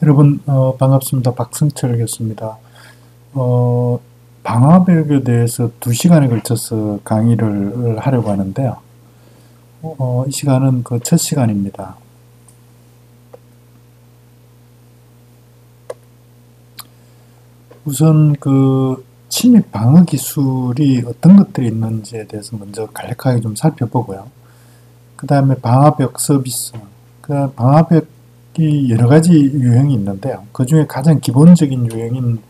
여러분 반갑습니다. 박승철 교수입니다. 방화벽에 대해서 2시간에 걸쳐서 강의를 하려고 하는데요. 이 시간은 그 첫 시간입니다. 우선 그 침입 방어 기술이 어떤 것들이 있는지에 대해서 먼저 간략하게 좀 살펴보고요. 그 다음에 방화벽 서비스, 그 방화벽이 여러 가지 유형이 있는데요. 그 중에 가장 기본적인 유형인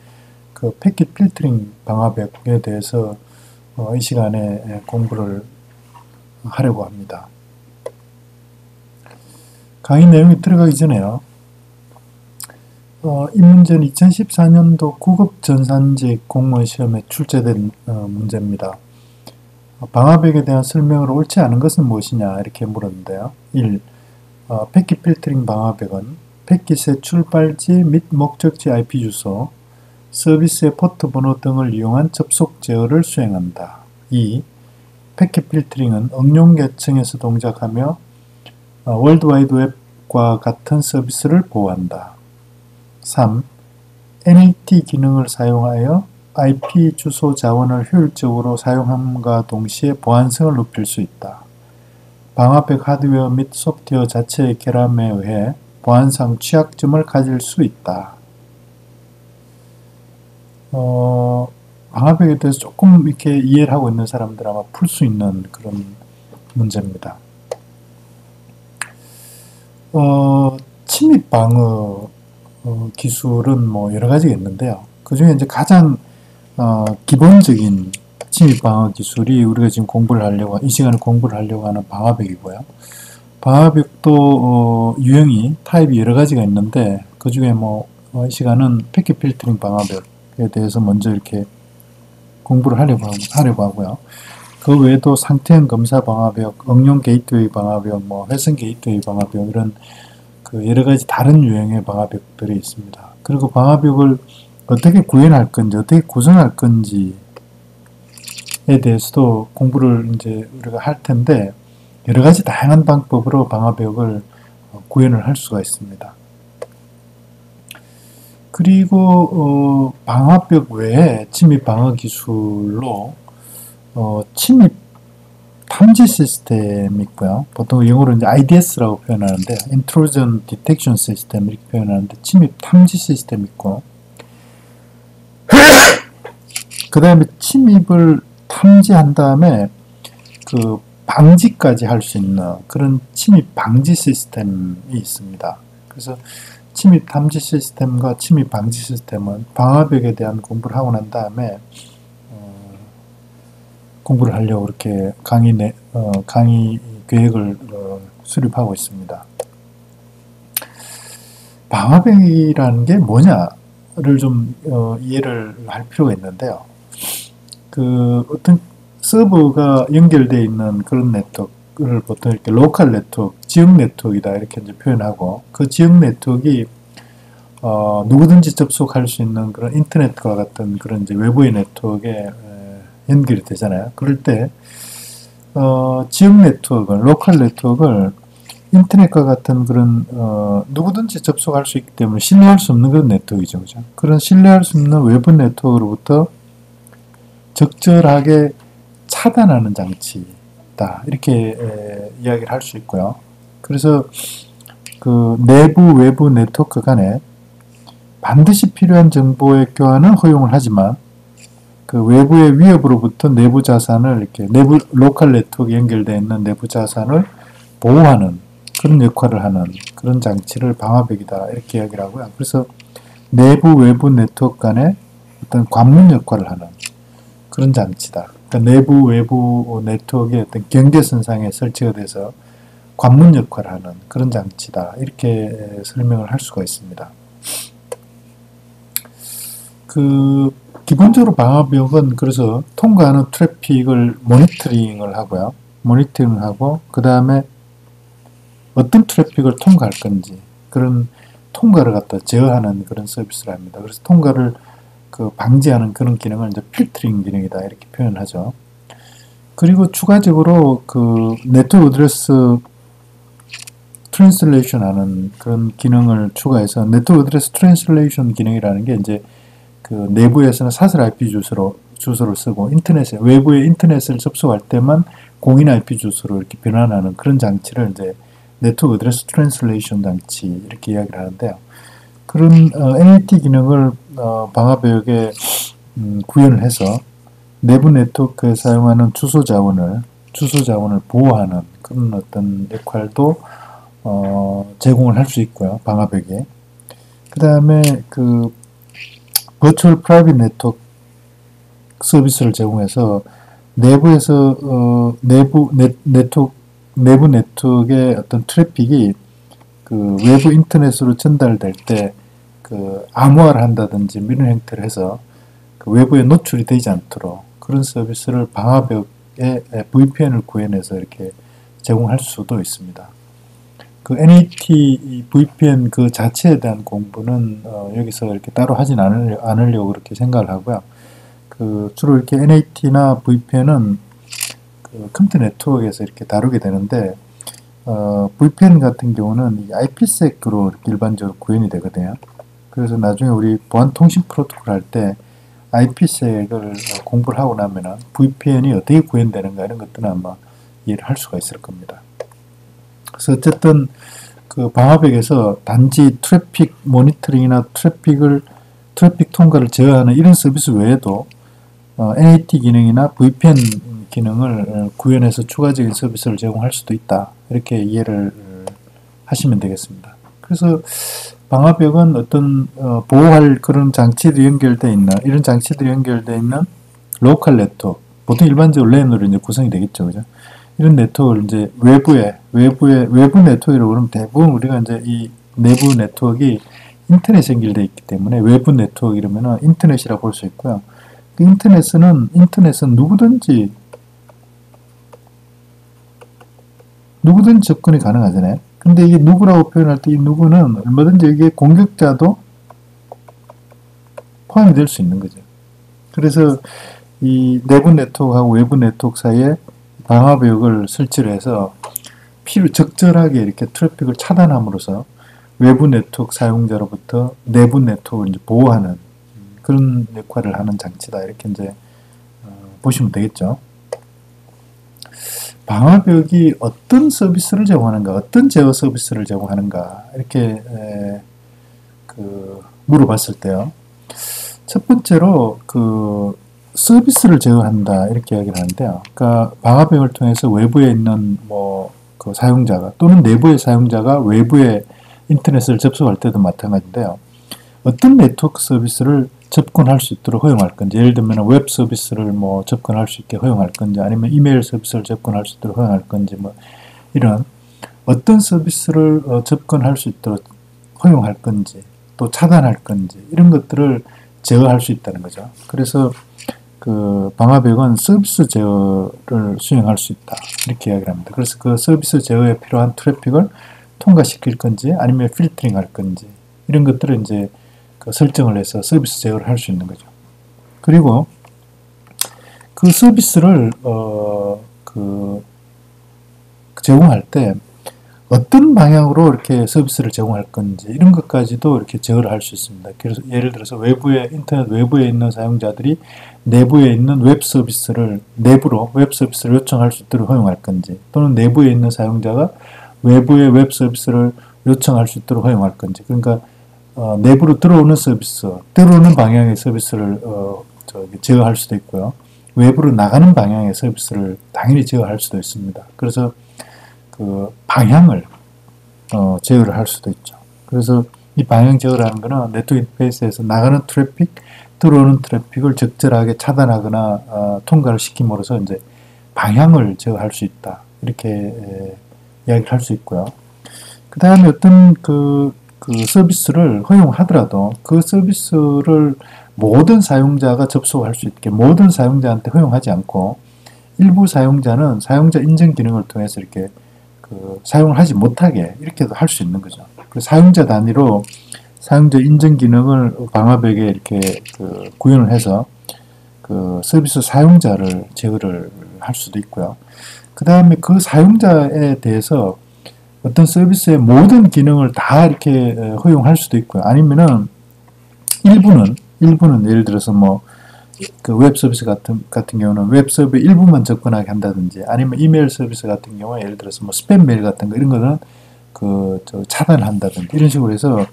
그 패킷 필터링 방화벽에 대해서 이 시간에 공부를 하려고 합니다. 강의 내용에 들어가기 전에요. 이 문제는 2014년도 구급전산직 공무원 시험에 출제된 문제입니다. 방화벽에 대한 설명으로 옳지 않은 것은 무엇이냐 이렇게 물었는데요. 1. 패킷 필터링 방화벽은 패킷의 출발지 및 목적지 IP 주소, 서비스의 포트 번호 등을 이용한 접속 제어를 수행한다. 2. 패킷 필터링은 응용 계층에서 동작하며 월드와이드 웹과 같은 서비스를 보호한다. 3. NAT 기능을 사용하여 IP 주소 자원을 효율적으로 사용함과 동시에 보안성을 높일 수 있다. 방화벽 하드웨어 및 소프트웨어 자체의 결함에 의해 보안상 취약점을 가질 수 있다. 방화벽에 대해서 조금 이렇게 이해를 하고 있는 사람들 아마 풀 수 있는 그런 문제입니다. 침입 방어 기술은 뭐 여러 가지가 있는데요. 그 중에 이제 가장 기본적인 침입 방어 기술이 우리가 지금 이 시간에 공부를 하려고 하는 방화벽이고요. 방화벽도 유형이 타입이 여러 가지가 있는데 그 중에 이 시간은 패킷 필터링 방화벽에 대해서 먼저 이렇게 공부를 하려고 하고요. 그 외에도 상태형 검사 방화벽, 응용 게이트웨이 방화벽, 회선 게이트웨이 방화벽 이런 그 여러 가지 다른 유형의 방화벽들이 있습니다. 그리고 방화벽을 어떻게 구현할 건지, 어떻게 구성할 건지에 대해서도 공부를 이제 우리가 할 텐데, 여러 가지 다양한 방법으로 방화벽을 구현을 할 수가 있습니다. 그리고 방화벽 외에 침입 방어 기술로 침입 탐지 시스템이 있고요. 보통 영어로 이제 IDS라고 표현하는데, Intrusion Detection System 이렇게 표현하는데, 침입 탐지 시스템이 있고, 그 다음에 침입을 탐지한 다음에 그 방지까지 할 수 있는 그런 침입 방지 시스템이 있습니다. 그래서 침입 탐지 시스템과 침입 방지 시스템은 방화벽에 대한 공부를 하고 난 다음에 공부를 하려고 이렇게 강의 계획을 수립하고 있습니다. 방화벽이라는 게 뭐냐를 좀 이해를 할 필요가 있는데요. 그 어떤 서버가 연결되어 있는 그런 네트워크를 보통 이렇게 로컬 네트워크, 지역 네트워크이다 이렇게 이제 표현하고, 그 지역 네트워크가 누구든지 접속할 수 있는 그런 인터넷과 같은 그런 이제 외부의 네트워크에 연결이 되잖아요. 그럴 때 지역 네트워크, 로컬 네트워크를 인터넷과 같은 그런 누구든지 접속할 수 있기 때문에 신뢰할 수 없는 그런 네트워크이죠. 그죠? 그런 신뢰할 수 없는 외부 네트워크로부터 적절하게 차단하는 장치다. 이렇게 이야기를 할 수 있고요. 그래서 그 내부, 외부 네트워크 간에 반드시 필요한 정보의 교환은 허용을 하지만 그 외부의 위협으로부터 내부 자산을 이렇게 내부 로컬 네트워크에 연결되어 있는 내부 자산을 보호하는 그런 역할을 하는 그런 장치를 방화벽이다 이렇게 이야기를 하고요. 그래서 내부 외부 네트워크 간에 어떤 관문 역할을 하는 그런 장치다. 그러니까 내부 외부 네트워크의 어떤 경계선상에 설치가 돼서 관문 역할을 하는 그런 장치다 이렇게 설명을 할 수가 있습니다. 기본적으로 방화벽은 그래서 통과하는 트래픽을 모니터링을 하고요. 모니터링을 하고, 그 다음에 어떤 트래픽을 통과할 건지, 그런 통과를 갖다 제어하는 그런 서비스를 합니다. 그래서 통과를 방지하는 그런 기능을 이제 필터링 기능이다, 이렇게 표현하죠. 그리고 추가적으로 그 네트워크 어드레스 트랜슬레이션 하는 그런 기능을 추가해서 네트워크 어드레스 트랜슬레이션 기능이라는 게 이제 그 내부에서는 사설 IP 주소를 쓰고 인터넷에 외부의 인터넷을 접속할 때만 공인 IP 주소로 이렇게 변환하는 그런 장치를 이제 네트워크 어드레스 트랜슬레이션 장치 이렇게 이야기를 하는데요. 그런 NAT 기능을 방화벽에 구현을 해서 내부 네트워크에 사용하는 주소 자원을 보호하는 그런 어떤 역할도 제공을 할 수 있고요. 방화벽에. 그 다음에 그 버추얼 프라이빗 네트워크 서비스를 제공해서 내부에서 내부 네트워크의 어떤 트래픽이 그 외부 인터넷으로 전달될 때 그 암호화를 한다든지 이런 형태를 해서 그 외부에 노출이 되지 않도록 그런 서비스를 방화벽에 VPN을 구현해서 이렇게 제공할 수도 있습니다. 그 NAT VPN 그 자체에 대한 공부는 여기서 이렇게 따로 하진 않으려고 그렇게 생각을 하고요. 그 주로 이렇게 NAT나 VPN은 그 컴퓨터 네트워크에서 이렇게 다루게 되는데 VPN 같은 경우는 IPsek으로 이렇게 일반적으로 구현이 되거든요. 그래서 나중에 우리 보안 통신 프로토콜 할 때 IPsek을 공부를 하고 나면은 VPN이 어떻게 구현되는가 이런 것들은 아마 이해를 할 수가 있을 겁니다. 그래서 어쨌든 그 방화벽에서 단지 트래픽 모니터링이나 트래픽 통과를 제어하는 이런 서비스 외에도 NAT 기능이나 VPN 기능을 구현해서 추가적인 서비스를 제공할 수도 있다. 이렇게 이해를 하시면 되겠습니다. 그래서 방화벽은 어떤 보호할 그런 장치들이 연결되어 있는 이런 장치들이 연결되어 있는 로컬 네트워크, 보통 일반적으로 랜으로 이제 구성이 되겠죠, 그죠? 이런 네트워크를 이제 외부 네트워크라고 그러면 대부분 우리가 이제 이 내부 네트워크가 인터넷에 연결되어 있기 때문에 외부 네트워크 이러면은 인터넷이라고 볼 수 있고요. 그 인터넷은 누구든지 접근이 가능하잖아요. 근데 이게 누구라고 표현할 때 이 누구는 얼마든지 이게 공격자도 포함이 될 수 있는 거죠. 그래서 이 내부 네트워크하고 외부 네트워크 사이에 방화벽을 설치를 해서 적절하게 이렇게 트래픽을 차단함으로써 외부 네트워크 사용자로부터 내부 네트워크를 이제 보호하는 그런 역할을 하는 장치다. 이렇게 이제 보시면 되겠죠. 방화벽이 어떤 서비스를 제공하는가, 어떤 제어 서비스를 제공하는가 이렇게 물어봤을 때요. 첫 번째로 그 서비스를 제어한다 이렇게 이야기를 하는데요. 그러니까 방화벽을 통해서 외부에 있는 그 사용자가 또는 내부의 사용자가 외부의 인터넷을 접속할 때도 마찬가지인데요. 어떤 네트워크 서비스를 접근할 수 있도록 허용할 건지, 예를 들면 웹 서비스를 접근할 수 있게 허용할 건지, 아니면 이메일 서비스를 접근할 수 있도록 허용할 건지, 이런 어떤 서비스를 접근할 수 있도록 허용할 건지, 또 차단할 건지 이런 것들을 제어할 수 있다는 거죠. 그래서 그 방화벽은 서비스 제어를 수행할 수 있다 이렇게 이야기를 합니다. 그래서 그 서비스 제어에 필요한 트래픽을 통과시킬 건지, 아니면 필터링 할 건지 이런 것들을 이제 그 설정을 해서 서비스 제어를 할 수 있는 거죠. 그리고 그 서비스를 제공할 때 어떤 방향으로 이렇게 서비스를 제공할 건지 이런 것까지도 이렇게 제어를 할 수 있습니다. 그래서 예를 들어서 인터넷 외부에 있는 사용자들이 내부에 있는 웹 서비스를 내부로 웹 서비스를 요청할 수 있도록 허용할 건지, 또는 내부에 있는 사용자가 외부의 웹 서비스를 요청할 수 있도록 허용할 건지, 그러니까 내부로 들어오는 방향의 서비스를 제어할 수도 있고요. 외부로 나가는 방향의 서비스를 당연히 제어할 수도 있습니다. 그래서 그 방향을 제어를 할 수도 있죠. 그래서 이 방향 제어라는 것은 네트워크 인터페이스에서 나가는 트래픽, 들어오는 트래픽을 적절하게 차단하거나 통과를 시킴으로써 이제 방향을 제어할 수 있다. 이렇게 이야기를 할 수 있고요. 그 다음에 어떤 그 서비스를 허용하더라도 그 서비스를 모든 사용자가 접속할 수 있게 모든 사용자한테 허용하지 않고 일부 사용자는 사용자 인증 기능을 통해서 이렇게 사용을 하지 못하게 이렇게도 할 수 있는 거죠. 사용자 단위로 사용자 인증 기능을 방화벽에 이렇게 구현을 해서 그 서비스 사용자를 제어를 할 수도 있고요. 그 다음에 그 사용자에 대해서 어떤 서비스의 모든 기능을 다 이렇게 허용할 수도 있고요. 아니면은 일부는 예를 들어서 뭐 그 웹 서비스 같은 경우는 웹 서버 일부만 접근하게 한다든지, 아니면 이메일 서비스 같은 경우에 예를 들어서 뭐 스팸 메일 같은 거 이런 거는 차단을 한다든지, 이런 식으로 해서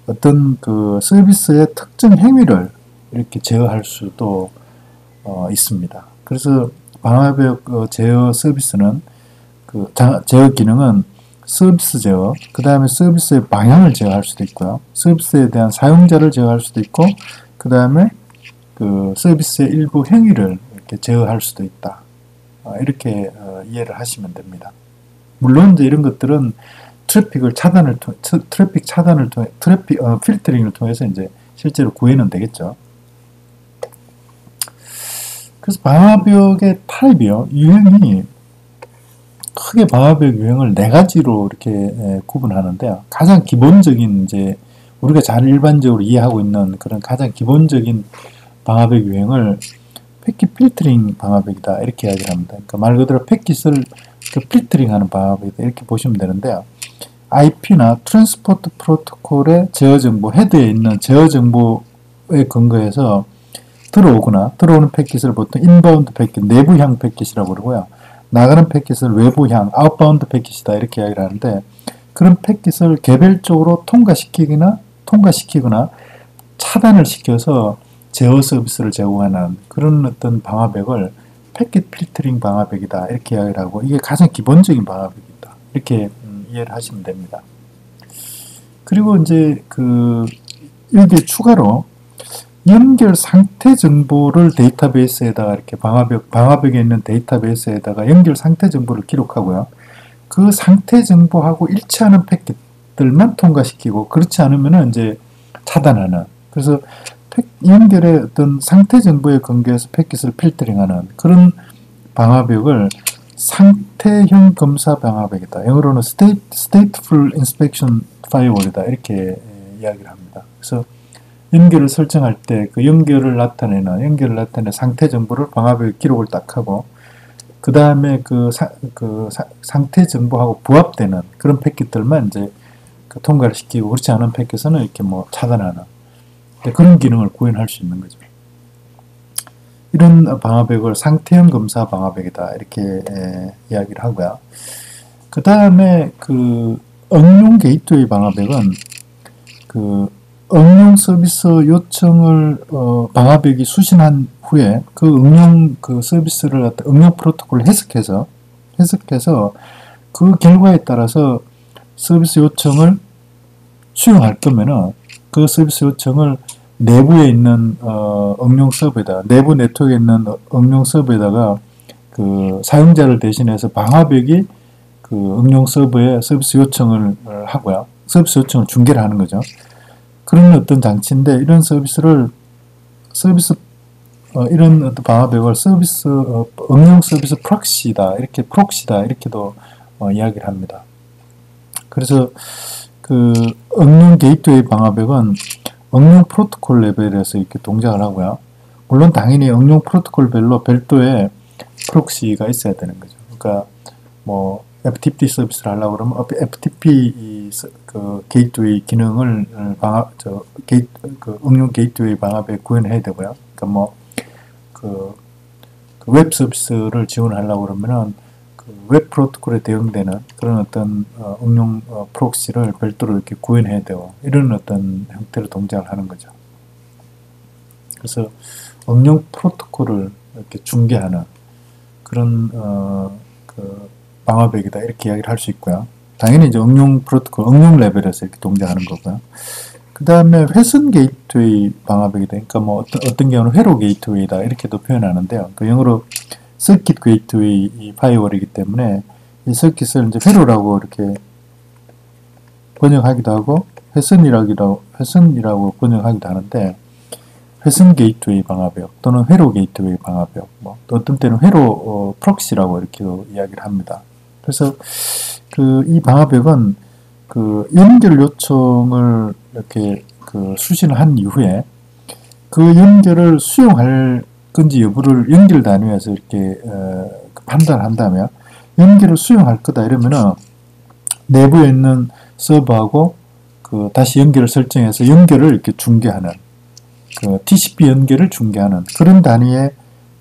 어떤 그 서비스의 특정 행위를 이렇게 제어할 수도 있습니다. 그래서 방화벽 제어 서비스는 제어 기능은 서비스 제어, 그 다음에 서비스의 방향을 제어할 수도 있고요. 서비스에 대한 사용자를 제어할 수도 있고, 그 다음에 그 서비스의 일부 행위를 이렇게 제어할 수도 있다. 이렇게 이해를 하시면 됩니다. 물론 이제 이런 것들은 트래픽 차단을 통해 필터링을 통해서 이제 실제로 구해는 되겠죠. 그래서 방화벽의 타입이요, 유형이 크게 방화벽 유형을 네 가지로 이렇게 구분하는데요. 가장 기본적인 이제 우리가 잘 일반적으로 이해하고 있는 그런 가장 기본적인 방화벽 유형을 패킷 필터링 방화벽이다, 이렇게 이야기를 합니다. 그러니까 말 그대로 패킷을 필터링하는 방화벽이다, 이렇게 보시면 되는데요. IP나 트랜스포트 프로토콜의 제어 정보, 헤드에 있는 제어 정보에 근거해서 들어오는 패킷을 보통 인바운드 패킷, 내부향 패킷이라고 그러고요. 나가는 패킷을 외부향, 아웃바운드 패킷이다, 이렇게 이야기를 하는데, 그런 패킷을 개별적으로 통과시키거나 차단을 시켜서 제어 서비스를 제공하는 그런 어떤 방화벽을 패킷 필터링 방화벽이다, 이렇게 이야기를 하고, 이게 가장 기본적인 방화벽이다, 이렇게 이해를 하시면 됩니다. 그리고 이제 여기에 추가로 연결 상태 정보를 데이터베이스에다가 이렇게 방화벽에 있는 데이터베이스에다가 연결 상태 정보를 기록하고요. 그 상태 정보하고 일치하는 패킷들만 통과시키고, 그렇지 않으면 이제 차단하는, 그래서 연결의 어떤 상태 정보에 근거해서 패킷을 필터링하는 그런 방화벽을 상태형 검사 방화벽이다, 영어로는 stateful inspection firewall이다, 이렇게 이야기를 합니다. 그래서 연결을 설정할 때 그 연결을 나타내는 상태 정보를 방화벽 기록을 딱 하고, 그 다음에 상태 정보하고 부합되는 그런 패킷들만 이제 통과를 시키고, 그렇지 않은 패킷은 이렇게 뭐 차단하는 그런 기능을 구현할 수 있는 거죠. 이런 방화벽을 상태형 검사 방화벽이다, 이렇게 이야기를 하고요. 그 다음에 응용 게이트웨이 방화벽은 응용 서비스 요청을 방화벽이 수신한 후에 응용 서비스를 응용 프로토콜을 해석해서 그 결과에 따라서 서비스 요청을 수용할 거면은 그 서비스 요청을 내부에 있는 응용 서버에다가, 내부 네트워크에 있는 응용 서버에다가 사용자를 대신해서 방화벽이 응용 서버에 서비스 요청을 하고요. 서비스 요청을 중계를 하는 거죠. 그런 어떤 장치인데, 이런 이런 어떤 방화벽을 응용 서비스 프록시다, 이렇게도 이야기를 합니다. 그래서 응용 게이트웨이 방화벽은 응용 프로토콜 레벨에서 이렇게 동작을 하고요. 물론 당연히 응용 프로토콜별로 별도의 프록시가 있어야 되는 거죠. 그러니까 뭐 FTP 서비스를 하려고 그러면 FTP 게이트웨이 기능을 응용 게이트웨이 방화벽에 구현해야 되고요. 그러니까 뭐 웹 서비스를 지원하려고 그러면은 웹 프로토콜에 대응되는 그런 어떤 응용 프록시를 별도로 이렇게 구현해야 되고, 이런 어떤 형태로 동작을 하는 거죠. 그래서 응용 프로토콜을 이렇게 중계하는 그런 방화벽이다, 이렇게 이야기를 할 수 있고요. 당연히 이제 응용 레벨에서 이렇게 동작하는 거고요. 그 다음에 회선 게이트웨이 방화벽이다. 그러니까 뭐 어떤 경우는 회로 게이트웨이다, 이렇게도 표현하는데요. 영어로 서킷 게이트웨이 파이어월이기 때문에 이 서킷을 이제 회로라고 이렇게 번역하기도 하고 회선이라고 번역하기도 하는데, 회선 게이트웨이 방화벽 또는 회로 게이트웨이 방화벽, 뭐 또 어떤 때는 회로 프록시라고 이렇게 이야기를 합니다. 그래서 이 방화벽은 연결 요청을 이렇게 수신을 한 이후에 그 연결을 수용할 건지 여부를 연결 단위에서 이렇게 판단한다면, 연결을 수용할 거다 이러면은 내부에 있는 서버하고 그 다시 연결을 설정해서 연결을 이렇게 중계하는 그 TCP 연결을 중계하는 그런 단위의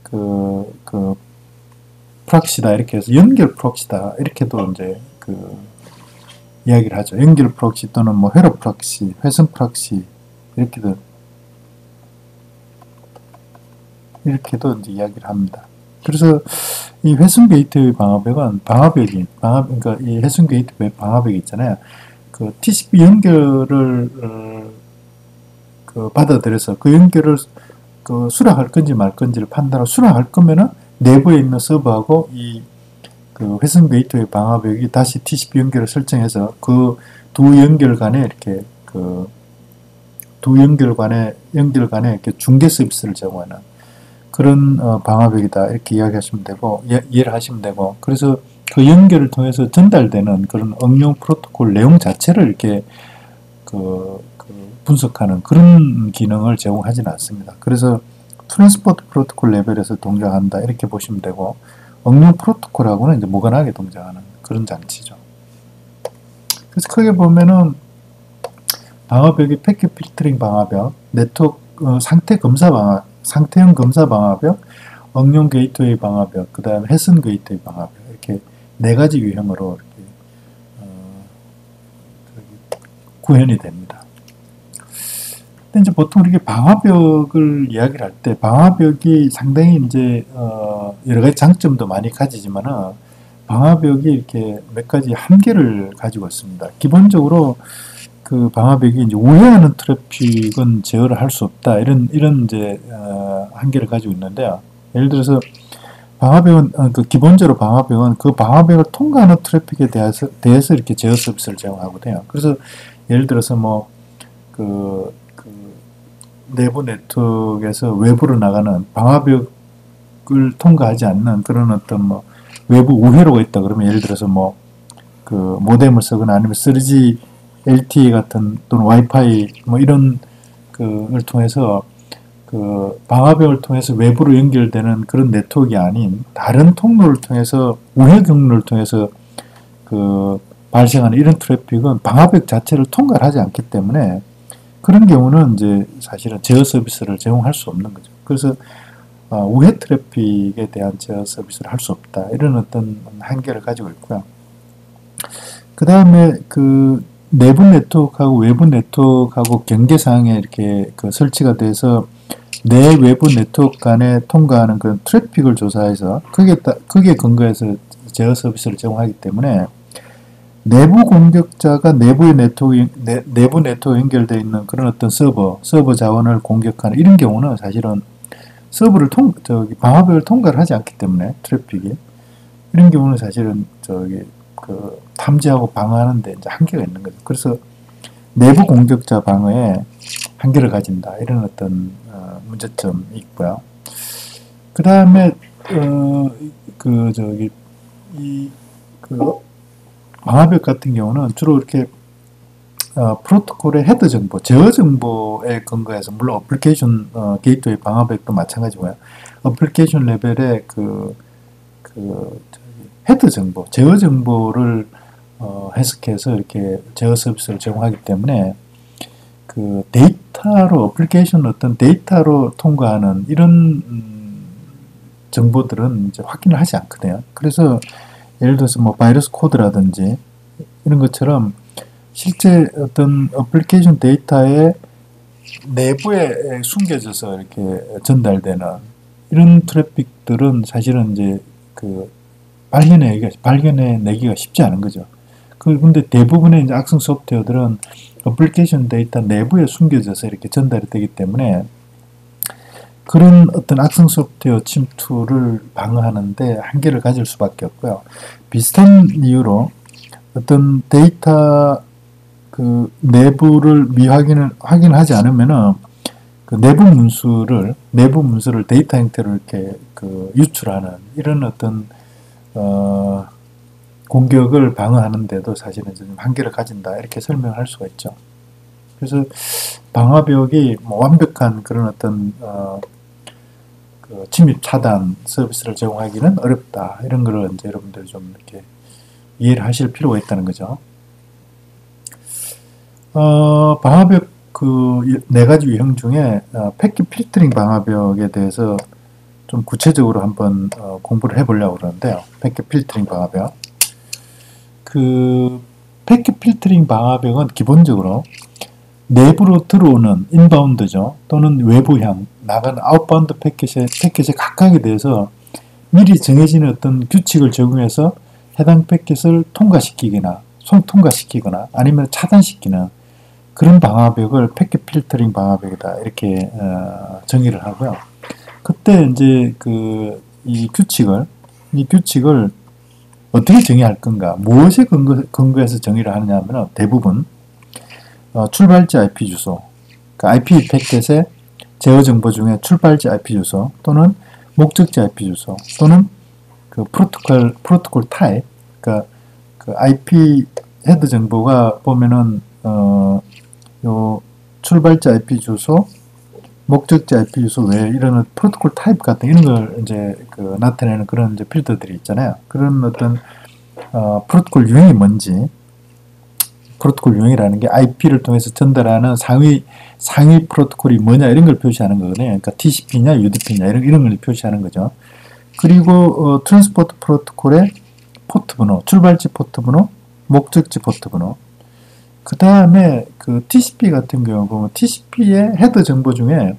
그 프록시다 이렇게 해서 연결 프록시다 이렇게도 이제 그 이야기를 하죠. 연결 프록시 또는 뭐 회로 프록시, 회선 프록시 이렇게도 이제 이야기를 합니다. 그래서 이 회선 게이트웨이 방화벽은 그러니까 이 회선 게이트웨이 방화벽이 있잖아요. 그 TCP 연결을 그 받아들여서 그 연결을 그 수락할 건지 말 건지를 판단하고 수락할 거면은 내부에 있는 서버하고 이 그 회선 게이트웨이 방화벽이 다시 TCP 연결을 설정해서 그 두 연결 간에 이렇게 그 두 연결 간에 이렇게 중계 서비스를 제공하는 그런 방화벽이다 이렇게 이야기하시면 되고 이해를 하시면 되고 그래서 그 연결을 통해서 전달되는 그런 응용 프로토콜 내용 자체를 이렇게 그 분석하는 그런 기능을 제공하지는 않습니다. 그래서 트랜스포트 프로토콜 레벨에서 동작한다 이렇게 보시면 되고 응용 프로토콜하고는 이제 무관하게 동작하는 그런 장치죠. 그래서 크게 보면은 방화벽이 패킷 필터링 방화벽, 네트워크 상태 검사 방화, 상태형 검사 방화벽, 응용 게이트웨이 방화벽, 그 다음에 회선 게이트웨이 방화벽 이렇게 네 가지 유형으로 이렇게 구현이 됩니다. 근데 이제 보통 이렇게 방화벽을 이야기를 할 때 방화벽이 상당히 이제 여러 가지 장점도 많이 가지지만은 방화벽이 이렇게 몇 가지 한계를 가지고 있습니다. 기본적으로 그 방화벽이 이제 우회하는 트래픽은 제어를 할 수 없다 이런 이제 한계를 가지고 있는데요. 예를 들어서 방화벽은 그 기본적으로 방화벽은 그 방화벽을 통과하는 트래픽에 대해서 이렇게 제어 서비스를 제공하거든요. 그래서 예를 들어서 뭐 내부 네트워크에서 외부로 나가는 방화벽을 통과하지 않는 그런 어떤 뭐 외부 우회로가 있다 그러면 예를 들어서 뭐 그 모뎀을 쓰거나 아니면 3G LTE 같은 또는 와이파이 뭐 이런 그걸 통해서 그 방화벽을 통해서 외부로 연결되는 그런 네트워크가 아닌 다른 통로를 통해서 우회 경로를 통해서 그 발생하는 이런 트래픽은 방화벽 자체를 통과를 하지 않기 때문에 그런 경우는 이제 사실은 제어 서비스를 제공할 수 없는 거죠. 그래서 우회 트래픽에 대한 제어 서비스를 할 수 없다. 이런 어떤 한계를 가지고 있고요. 그 다음에 그 내부 네트워크하고 외부 네트워크하고 경계상에 이렇게 그 설치가 돼서 내 외부 네트워크 간에 통과하는 그런 트래픽을 조사해서 거기에 근거해서 제어 서비스를 제공하기 때문에 내부 공격자가 내부 네트워크 연결되어 있는 그런 어떤 서버 자원을 공격하는 이런 경우는 사실은 서버를 방화벽을 통과를 하지 않기 때문에 트래픽이 이런 경우는 사실은 탐지하고 방어하는데 이제 한계가 있는 거죠. 그래서 내부 공격자 방어에 한계를 가진다 이런 어떤 문제점이 있고요. 그 다음에 방화벽 같은 경우는 주로 이렇게 프로토콜의 헤더 정보, 제어 정보에 근거해서 물론 어플리케이션 게이트웨이 방화벽도 마찬가지고요. 어플리케이션 레벨의 헤더 정보, 제어 정보를 해석해서 이렇게 제어 서비스를 제공하기 때문에 그 데이터로 어플리케이션 어떤 데이터로 통과하는 이런 정보들은 이제 확인을 하지 않거든요. 그래서 예를 들어서 뭐 바이러스 코드라든지 이런 것처럼 실제 어떤 어플리케이션 데이터의 내부에 숨겨져서 이렇게 전달되는 이런 트래픽들은 사실은 이제 발견해내기가 쉽지 않은 거죠. 근데 대부분의 이제 악성 소프트웨어들은 어플리케이션 데이터 내부에 숨겨져서 이렇게 전달이 되기 때문에 그런 어떤 악성 소프트웨어 침투를 방어하는데 한계를 가질 수밖에 없고요. 비슷한 이유로 어떤 데이터 내부를 확인하지 않으면은 그 내부 문서를 데이터 형태로 이렇게 유출하는 이런 어떤 공격을 방어하는데도 사실은 좀 한계를 가진다 이렇게 설명할 수가 있죠. 그래서 방화벽이 뭐 완벽한 그런 어떤 침입 차단 서비스를 제공하기는 어렵다 이런 거를 이제 여러분들 좀 이렇게 이해를 하실 필요가 있다는 거죠. 방화벽 그 네 가지 유형 중에 패킷 필터링 방화벽에 대해서 좀 구체적으로 한번 공부를 해보려고 그러는데요. 패킷 필터링 방화벽. 그 패킷 필터링 방화벽은 기본적으로 내부로 들어오는 인바운드죠. 또는 외부향, 나가는 아웃바운드 패킷의 각각에 대해서 미리 정해진 어떤 규칙을 적용해서 해당 패킷을 통과시키거나 송통과시키거나 아니면 차단시키는 그런 방화벽을 패킷 필터링 방화벽이다 이렇게 정의를 하고요. 그때 이제 이 규칙을 어떻게 정의할 건가? 무엇에 근거해서 정의를 하느냐 하면 대부분 출발지 IP 주소, 그 IP 패킷의 제어 정보 중에 출발지 IP 주소 또는 목적지 IP 주소 또는 그 프로토콜 타입, 그러니까 그 IP 헤드 정보가 보면은 요 출발지 IP 주소, 목적지 IP 주소 외에 이런 프로토콜 타입 같은 이런 걸 이제 나타내는 그런 이제 필터들이 있잖아요. 그런 어떤 프로토콜 유형이 뭔지, 프로토콜 유형이라는 게 IP를 통해서 전달하는 상위 프로토콜이 뭐냐 이런 걸 표시하는 거거든요. 그러니까 TCP냐 UDP냐 이런 걸 표시하는 거죠. 그리고 트랜스포트 프로토콜의 포트 번호, 출발지 포트 번호, 목적지 포트 번호. 그 다음에 그 TCP 같은 경우 보면 TCP의 헤더 정보 중에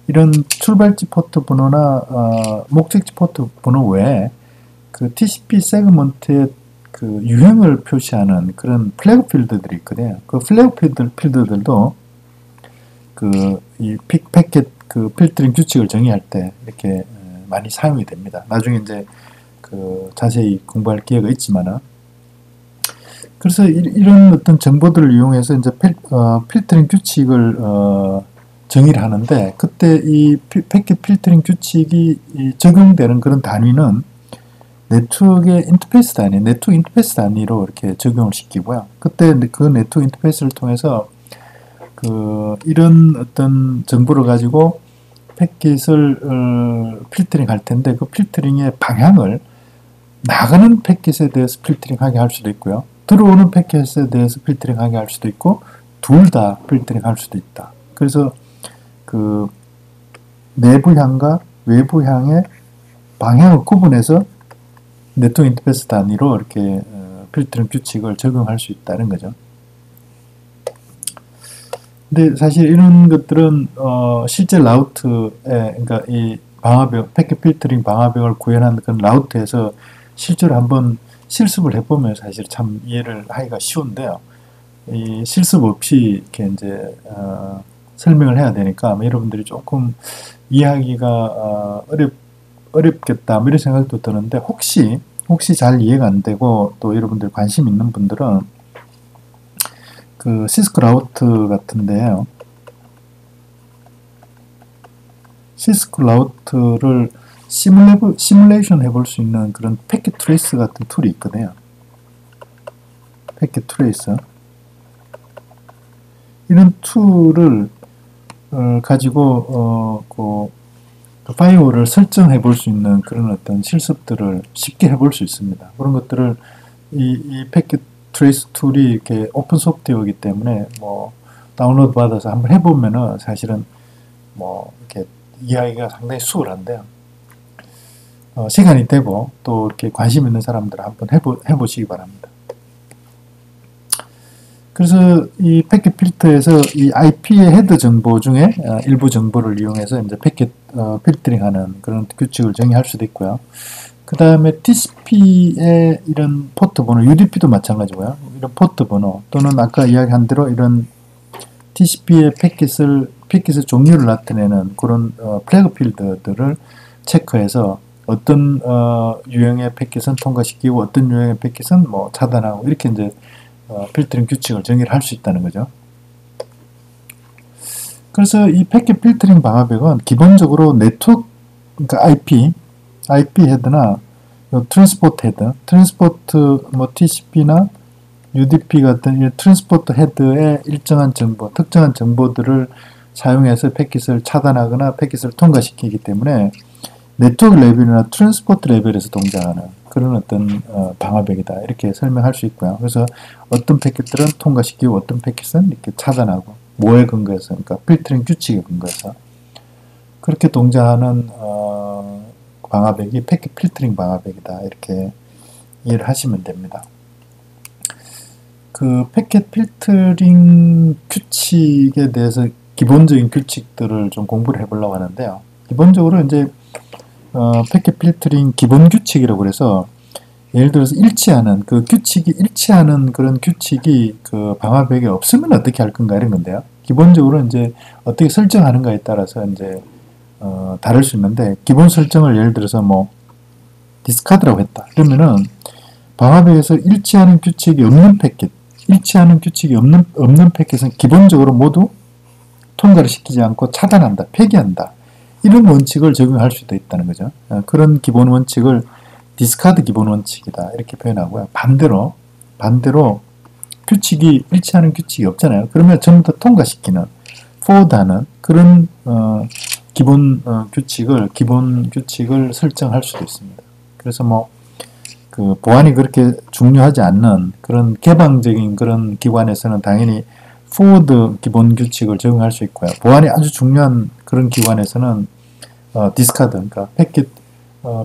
이런 출발지 포트 번호나 목적지 포트 번호 외에 그 TCP 세그먼트의 그 유형을 표시하는 그런 플래그 필드들이 있거든요. 그 플래그 필드들도 이 패킷 그 필터링 규칙을 정의할 때 이렇게 많이 사용이 됩니다. 나중에 이제 자세히 공부할 기회가 있지만은. 그래서 이런 어떤 정보들을 이용해서 이제 필터링 규칙을 정의를 하는데, 그때 이 패킷 필터링 규칙이 적용되는 그런 단위는 네트워크의 인터페이스 단위, 네트워크 인터페이스 단위로 이렇게 적용을 시키고요. 그때 그 네트워크 인터페이스를 통해서 이런 어떤 정보를 가지고 패킷을 필터링 할 텐데, 그 필터링의 방향을 나가는 패킷에 대해서 필터링하게 할 수도 있고요. 들어오는 패킷에 대해서 필터링하게 할 수도 있고, 둘 다 필터링할 수도 있다. 그래서 내부향과 외부향의 방향을 구분해서 네트워크 인터페이스 단위로 이렇게 필터링 규칙을 적용할 수 있다는 거죠. 근데 사실 이런 것들은 실제 라우트에, 그러니까 이 방화벽, 패킷 필터링 방화벽을 구현한 그런 라우트에서 실제로 한번 실습을 해보면 사실 참 이해를 하기가 쉬운데요. 이 실습 없이 이렇게 이제 설명을 해야 되니까 여러분들이 조금 이해하기가 어렵겠다 이런 생각도 드는데, 혹시 잘 이해가 안 되고 또 여러분들 관심 있는 분들은 그 시스코 라우트 같은데요. 시스코 라우트를 시뮬레이션 해볼 수 있는 그런 패킷 트레이스 같은 툴이 있거든요. 패킷 트레이스. 이런 툴을 가지고 그 파이어월을 설정해 볼 수 있는 그런 어떤 실습들을 쉽게 해볼 수 있습니다. 그런 것들을 이 패킷 트레이스 툴이 이렇게 오픈 소프트웨어이기 때문에 뭐 다운로드 받아서 한번 해보면은 사실은 뭐 이렇게 이해하기가 상당히 수월한데요. 시간이 되고 또 이렇게 관심 있는 사람들 한번 해보시기 바랍니다. 그래서 이 패킷 필터에서 이 IP의 헤더 정보 중에 일부 정보를 이용해서 이제 패킷 필터링하는 그런 규칙을 정의할 수도 있고요. 그 다음에 TCP의 이런 포트 번호, UDP도 마찬가지고요. 이런 포트 번호 또는 아까 이야기한 대로 이런 TCP의 패킷의 종류를 나타내는 그런 플래그 필드들을 체크해서 어떤 유형의 패킷은 통과시키고 어떤 유형의 패킷은 뭐 차단하고 이렇게 이제 필터링 규칙을 정의를 할 수 있다는 거죠. 그래서 이 패킷 필터링 방화벽은 기본적으로 네트워크, 그러니까 IP 헤드나 트랜스포트 헤드, 트랜스포트 뭐 TCP나 UDP 같은 이 트랜스포트 헤드의 일정한 정보, 특정한 정보들을 사용해서 패킷을 차단하거나 패킷을 통과시키기 때문에 네트워크 레벨이나 트랜스포트 레벨에서 동작하는 그런 어떤 방화벽이다 이렇게 설명할 수 있고요. 그래서 어떤 패킷들은 통과시키고 어떤 패킷은 이렇게 차단하고 뭐에 근거해서 그러니까 필터링 규칙에 근거해서 그렇게 동작하는 방화벽이 패킷 필터링 방화벽이다 이렇게 이해를 하시면 됩니다. 그 패킷 필터링 규칙에 대해서 기본적인 규칙들을 좀 공부를 해보려고 하는데요. 기본적으로 이제 패킷 필터링 기본 규칙이라고 해서 예를 들어서 일치하는 그 규칙이 일치하는 그런 규칙이 그 방화벽에 없으면 어떻게 할 건가 이런 건데요. 기본적으로 이제 어떻게 설정하는가에 따라서 이제 다를 수 있는데 기본 설정을 예를 들어서 뭐 디스카드라고 했다. 그러면은 방화벽에서 일치하는 규칙이 없는 패킷, 일치하는 규칙이 없는 패킷은 기본적으로 모두 통과를 시키지 않고 차단한다, 폐기한다. 이런 원칙을 적용할 수도 있다는 거죠. 그런 기본 원칙을 디스카드 기본 원칙이다 이렇게 표현하고요. 반대로 규칙이 일치하는 규칙이 없잖아요. 그러면 전부 다 통과시키는 포워드하는 그런 기본 규칙을 설정할 수도 있습니다. 그래서 뭐 그 보안이 그렇게 중요하지 않는 그런 개방적인 그런 기관에서는 당연히 포워드 기본 규칙을 적용할 수 있고요. 보안이 아주 중요한 그런 기관에서는 디스카드, 그러니까 패킷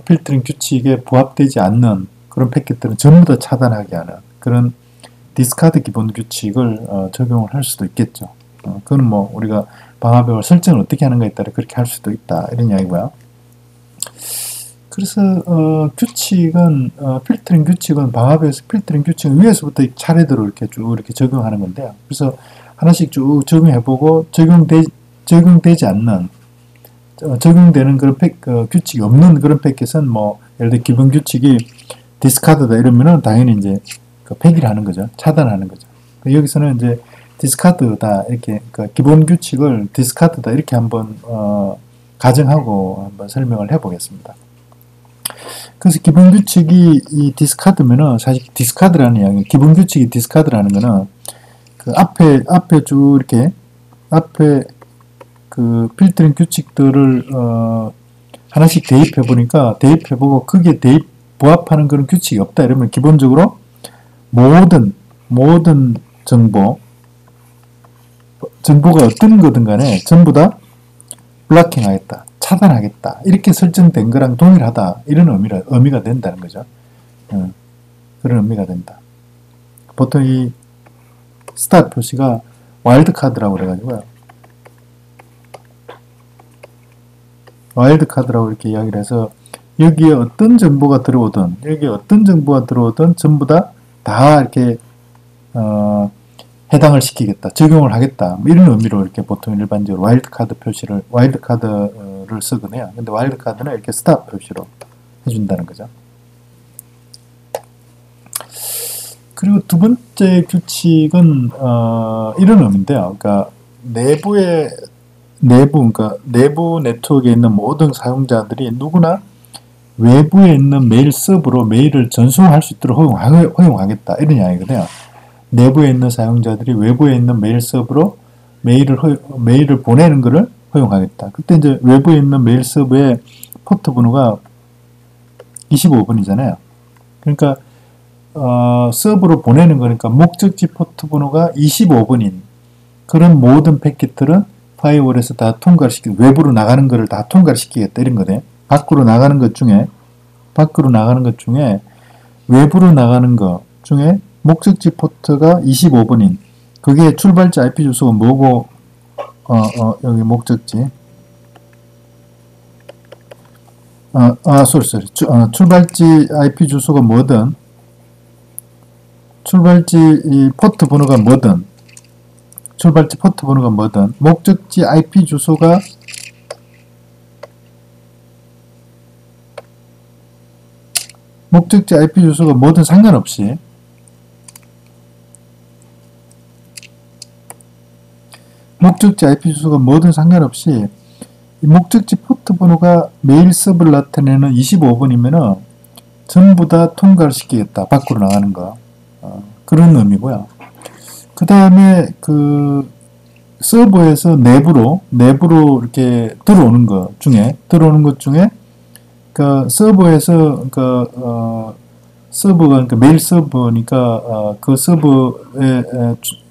필터링 규칙에 부합되지 않는 그런 패킷들은 전부 다 차단하게 하는 그런 디스카드 기본 규칙을 적용을 할 수도 있겠죠. 그건 뭐 우리가 방화벽을 설정을 어떻게 하는가에 따라 그렇게 할 수도 있다 이런 이야기고요. 그래서 규칙은 필터링 규칙은 방화벽에서 필터링 규칙은 위에서부터 차례대로 이렇게 쭉 이렇게 적용하는 건데요. 그래서 하나씩 쭉 적용해보고 적용되지 않는 적용되는 그런 규칙이 없는 그런 패킷은 뭐 예를 들어 기본 규칙이 디스카드다 이러면은 당연히 이제 폐기를 하는 거죠. 차단하는 거죠. 여기서는 이제 디스카드다 이렇게 기본 규칙을 디스카드다 이렇게 한번 가정하고 한번 설명을 해보겠습니다. 그래서 기본 규칙이 이 디스카드면은 사실 디스카드라는 이야기, 기본 규칙이 디스카드라는 거는 그 앞에 쭉 이렇게 앞에 그 필터링 규칙들을 하나씩 대입해 보고 크게 부합하는 그런 규칙이 없다 이러면 기본적으로 모든 정보가 어떤 거든 간에 전부 다 블락킹하겠다, 차단하겠다 이렇게 설정된 거랑 동일하다 이런 의미가 된다는 거죠. 그런 의미가 된다. 보통 이 스타트 표시가 와일드 카드라고 그래가지고요. 와일드 카드라고 이렇게 이야기를 해서 여기에 어떤 정보가 들어오든 전부 다 이렇게 해당을 시키겠다, 적용을 하겠다 이런 의미로 이렇게 보통 일반적으로 와일드 카드를 쓰거든요. 근데 와일드 카드는 이렇게 스탑 표시로 해준다는 거죠. 그리고 두 번째 규칙은 이런 의미인데요. 그러니까 그러니까 내부 네트워크에 있는 모든 사용자들이 누구나 외부에 있는 메일 서버로 메일을 전송할 수 있도록 허용하겠다 이런 이야기거든요. 내부에 있는 사용자들이 외부에 있는 메일 서버로 메일을 보내는 것을 허용하겠다. 그때 이제 외부에 있는 메일 서버의 포트 번호가 25번이잖아요. 그러니까 서버로 보내는 거니까 목적지 포트 번호가 25번인 그런 모든 패킷들은 파이어월에서 다 외부로 나가는 것을 다 통과시키겠다 이런 거네. 밖으로 나가는 것 중에 외부로 나가는 것 중에 목적지 포트가 25번인 그게 출발지 IP 주소가 뭐고 여기 목적지 출발지 IP 주소가 뭐든 출발지 포트 번호가 뭐든 목적지 IP 주소가 뭐든 상관없이 이 목적지 포트 번호가 메일 서버를 나타내는 25번이면은 전부 다 통과를 시키겠다. 밖으로 나가는 거. 그런 의미고요. 그 다음에 그 서버에서 내부로 이렇게 들어오는 것 중에 그러니까 서버에서 서버가 그러니까 메일 서버니까 그 서버에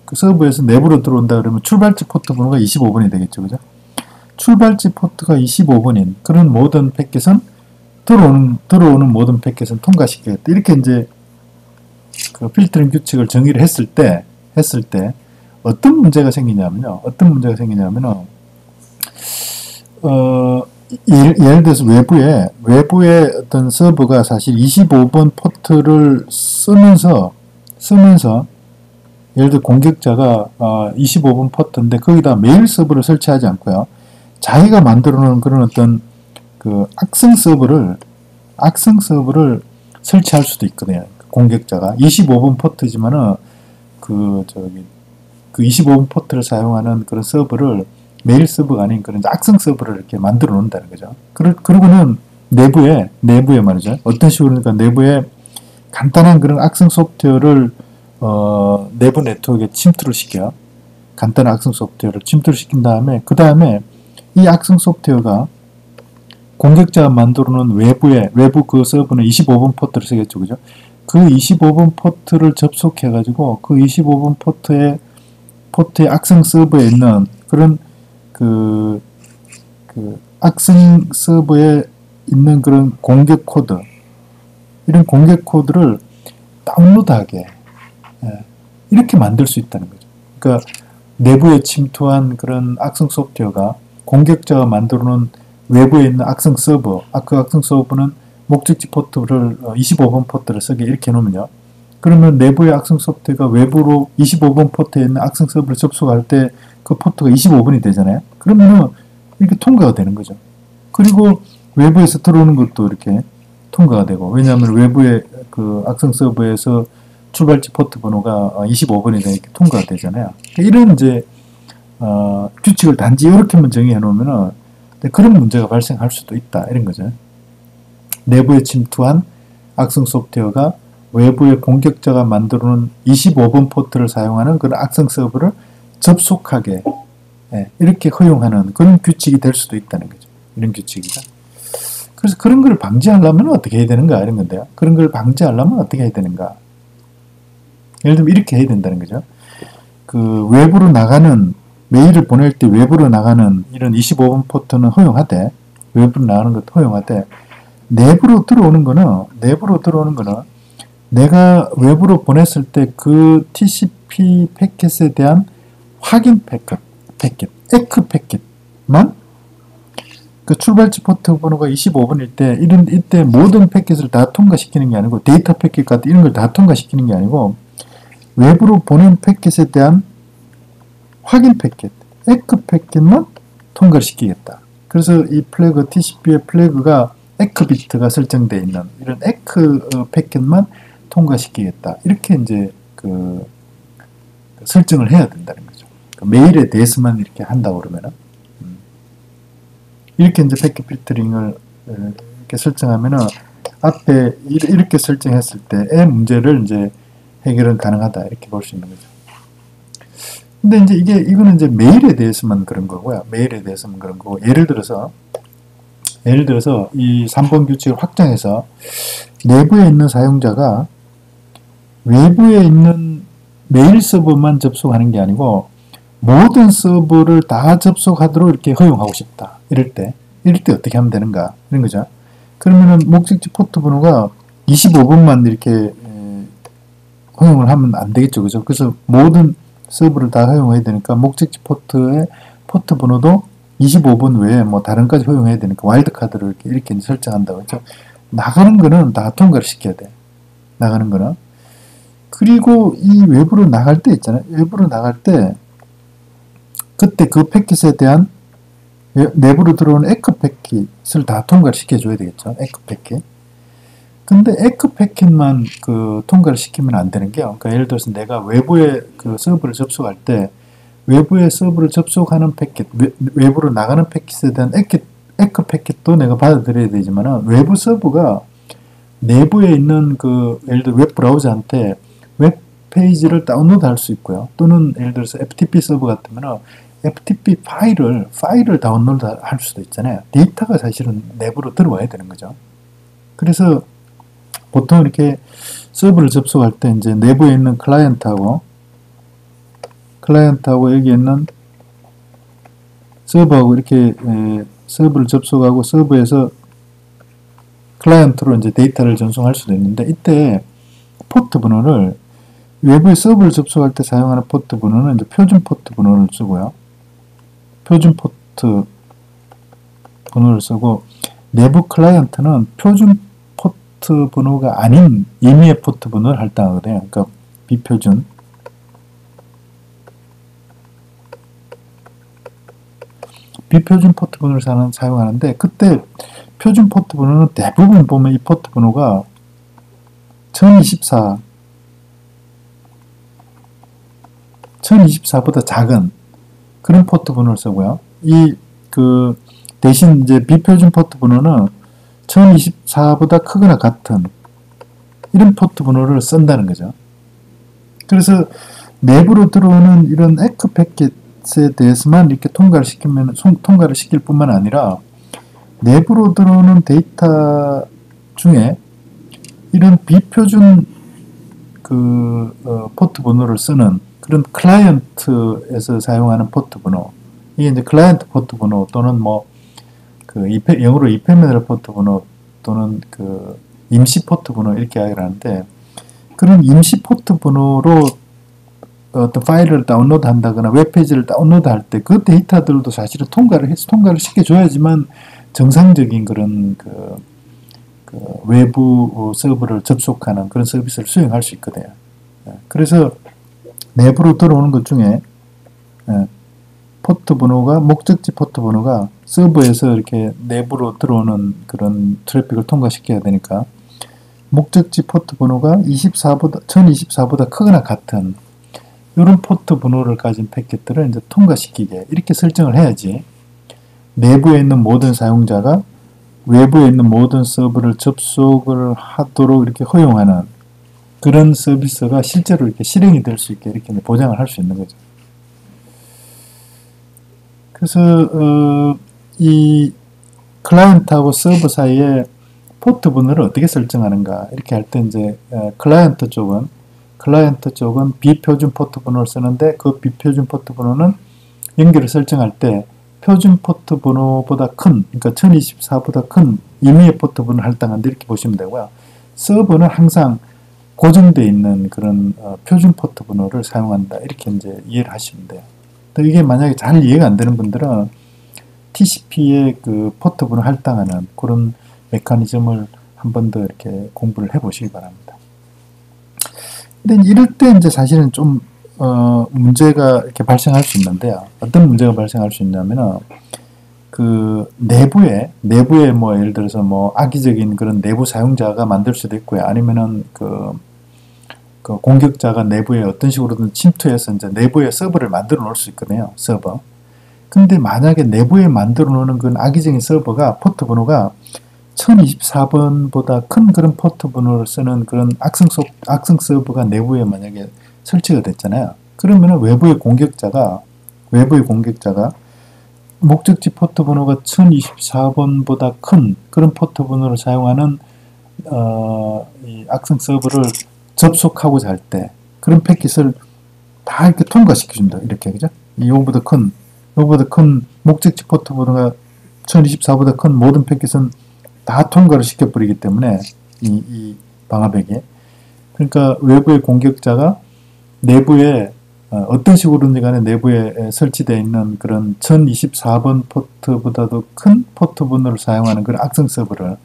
그 서버에서 내부로 들어온다 그러면 출발지 포트 번호가 25번이 되겠죠, 그죠? 출발지 포트가 25번인 그런 모든 패킷은 들어오는 모든 패킷은 통과시키겠다. 이렇게 이제 그 필터링 규칙을 정의를 했을 때 어떤 문제가 생기냐면요. 예를 들어서 외부에 어떤 서버가 사실 25번 포트를 쓰면서 예를 들어 공격자가 25번 포트인데 거기다 메일 서버를 설치하지 않고요. 자기가 만들어 놓은 그런 어떤 그 악성 서버를 설치할 수도 있거든요. 공격자가 25번 포트지만은 그 25번 포트를 사용하는 그런 서버를 메일 서버가 아닌 그런 악성 서버를 이렇게 만들어 놓는다는 거죠. 그러고는 내부에 말이죠. 어떤 식으로 그러니까 내부에 간단한 그런 악성 소프트웨어를 내부 네트워크에 침투를 시켜요. 간단한 악성 소프트웨어를 침투를 시킨 다음에 이 악성 소프트웨어가 공격자가 만들어 놓은 외부 그 서버는 25번 포트를 쓰겠죠. 그죠? 그 25번 포트를 접속해 가지고 그 25번 포트의 악성 서버에 있는 그런 그 악성 서버에 있는 그런 공격 코드, 이런 공격 코드를 다운로드하게 이렇게 만들 수 있다는 거죠. 그러니까 내부에 침투한 그런 악성 소프트웨어가 공격자가 만들어 놓은 외부에 있는 악성 서버, 그 악성 서버는 목적지 포트를 25번 포트를 쓰게 이렇게 해놓으면요. 그러면 내부의 악성 소프트웨어가 외부로 25번 포트에 있는 악성 서버를 접속할 때 그 포트가 25번이 되잖아요. 그러면은 이렇게 통과가 되는 거죠. 그리고 외부에서 들어오는 것도 이렇게 통과가 되고, 왜냐하면 외부의 그 악성 서버에서 출발지 포트 번호가 25번이 되니까 통과가 되잖아요. 이런 이제 규칙을 단지 이렇게만 정의해 놓으면은 그런 문제가 발생할 수도 있다 이런 거죠. 내부에 침투한 악성 소프트웨어가 외부의 공격자가 만들어놓은 25번 포트를 사용하는 그런 악성 서버를 접속하게 이렇게 허용하는 그런 규칙이 될 수도 있다는 거죠. 이런 규칙이다. 그래서 그런 걸 방지하려면 어떻게 해야 되는가 이런 건데요. 그런 걸 방지하려면 어떻게 해야 되는가. 예를 들면 이렇게 해야 된다는 거죠. 그 외부로 나가는 메일을 보낼 때 외부로 나가는 이런 25번 포트는 허용하되, 외부로 나가는 것도 허용하되, 내부로 들어오는 거는 내가 외부로 보냈을 때 그 TCP 패킷에 대한 확인 패킷, 에크 패킷만 그 출발지 포트 번호가 25번일 때 이때 모든 패킷을 다 통과시키는 게 아니고 데이터 패킷 같은 이런 걸 다 통과시키는 게 아니고 외부로 보낸 패킷에 대한 확인 패킷, 에크 패킷만 통과시키겠다. 그래서 이 플래그, TCP의 플래그가 에크 비트가 설정되어 있는 이런 에크 패킷만 통과시키겠다. 이렇게 이제 설정을 해야 된다는 거죠. 메일에 대해서만 이렇게 한다고 그러면은. 이렇게 이제 패킷 필터링을 이렇게 설정하면은 앞에 이렇게 설정했을 때의 문제를 이제 해결은 가능하다. 이렇게 볼 수 있는 거죠. 근데 이제 이거는 이제 메일에 대해서만 그런 거고요. 메일에 대해서만 그런 거고. 예를 들어서 이 3번 규칙을 확장해서 내부에 있는 사용자가 외부에 있는 메일 서버만 접속하는 게 아니고 모든 서버를 다 접속하도록 이렇게 허용하고 싶다. 이럴 때 어떻게 하면 되는가? 이런 거죠. 그러면은 목적지 포트 번호가 25번만 이렇게 허용을 하면 안 되겠죠. 그죠? 그래서 모든 서버를 다 허용해야 되니까 목적지 포트의 포트 번호도 25번 외에 뭐 다른 까지 허용해야 되니까 와일드카드를 이렇게 설정한다고 했죠. 나가는 거는 다 통과를 시켜야 돼. 나가는 거는. 그리고 이 외부로 나갈 때 있잖아요. 외부로 나갈 때 그때 그 패킷에 대한 내부로 들어오는 에크 패킷을 다 통과를 시켜줘야 되겠죠. 에크 패킷. 근데 에크 패킷만 통과를 시키면 안 되는 게요. 그러니까 예를 들어서 내가 외부에 그 서버를 접속할 때 외부의 서버를 접속하는 패킷, 외부로 나가는 패킷에 대한 에크 패킷도 내가 받아들여야 되지만은 외부 서버가 내부에 있는 예를 들어 웹 브라우저한테 웹 페이지를 다운로드 할 수 있고요. 또는 예를 들어서 FTP 서버 같으면은 FTP 파일을 다운로드 할 수도 있잖아요. 데이터가 사실은 내부로 들어와야 되는 거죠. 그래서 보통 이렇게 서버를 접속할 때 이제 내부에 있는 클라이언트하고 여기 있는 서버하고 이렇게 서버를 접속하고 서버에서 클라이언트로 이제 데이터를 전송할 수도 있는데, 이때 포트 번호를 외부의 서버를 접속할 때 사용하는 포트 번호는 이제 표준 포트 번호를 쓰고요. 표준 포트 번호를 쓰고, 내부 클라이언트는 표준 포트 번호가 아닌 임의의 포트 번호를 할당하거든요. 그러니까 비표준. 비표준 포트 번호를 사용하는데, 그때 표준 포트 번호는 대부분 보면 이 포트 번호가 1024보다 작은 그런 포트 번호를 쓰고요. 대신 이제 비표준 포트 번호는 1024보다 크거나 같은 이런 포트 번호를 쓴다는 거죠. 그래서 내부로 들어오는 이런 에크 패킷에 대해서만 이렇게 통과를 시킬 뿐만 아니라, 내부로 들어오는 데이터 중에 이런 비표준 포트 번호를 쓰는 그런 클라이언트에서 사용하는 포트 번호, 이게 이제 클라이언트 포트 번호 또는 영어로 이페미널 포트 번호 또는 임시 포트 번호 이렇게 이야기를 하는데, 그런 임시 포트 번호로 어떤 파일을 다운로드 한다거나 웹페이지를 다운로드 할 때 그 데이터들도 사실은 통과를 시켜줘야지만 정상적인 그런 외부 서버를 접속하는 그런 서비스를 수행할 수 있거든요. 그래서 내부로 들어오는 것 중에 포트 번호가, 목적지 포트 번호가 서버에서 이렇게 내부로 들어오는 그런 트래픽을 통과시켜야 되니까, 목적지 포트 번호가 1024보다 크거나 같은 이런 포트 번호를 가진 패킷들을 이제 통과시키게 이렇게 설정을 해야지, 내부에 있는 모든 사용자가 외부에 있는 모든 서버를 접속을 하도록 이렇게 허용하는 그런 서비스가 실제로 이렇게 실행이 될 수 있게 이렇게 보장을 할 수 있는 거죠. 그래서 이 클라이언트하고 서버 사이에 포트 번호를 어떻게 설정하는가 이렇게 할 때, 이제 클라이언트 쪽은 비표준 포트 번호를 쓰는데, 그 비표준 포트 번호는 연결을 설정할 때 표준 포트 번호보다 큰, 그러니까 1024보다 큰 임의의 포트 번호를 할당한다 이렇게 보시면 되고요. 서버는 항상 고정되어 있는 그런 표준 포트 번호를 사용한다 이렇게 이제 이해를 하시면 돼요. 또 이게 만약에 잘 이해가 안 되는 분들은 TCP의 포트 번호 할당하는 그런 메커니즘을 한 번 더 이렇게 공부를 해보시기 바랍니다. 근데 이럴 때 이제 사실은 좀 문제가 이렇게 발생할 수 있는데요. 어떤 문제가 발생할 수 있냐면은, 내부에 뭐 예를 들어서 뭐 악의적인 그런 내부 사용자가 만들 수도 있고요. 아니면은 공격자가 내부에 어떤 식으로든 침투해서 이제 내부에 서버를 만들어 놓을 수 있거든요. 서버. 근데 만약에 내부에 만들어 놓는 그런 악의적인 서버가 포트 번호가 1024번보다 큰 그런 포트 번호를 쓰는 그런 악성 서버가 내부에 만약에 설치가 됐잖아요. 그러면은 외부의 공격자가 목적지 포트 번호가 1024번보다 큰 그런 포트 번호를 사용하는 이 악성 서버를 접속하고자 할 때 그런 패킷을 다 이렇게 통과시켜준다. 이렇게, 그죠? 요거보다 큰 목적지 포트 번호가 1024보다 큰 모든 패킷은 다 통과를 시켜버리기 때문에 이 방화벽에, 그러니까 외부의 공격자가 내부에 어떤 식으로든지 간에 내부에 설치되어 있는 그런 1024번 포트보다도 큰 포트 번호를 사용하는 그런 악성 서버를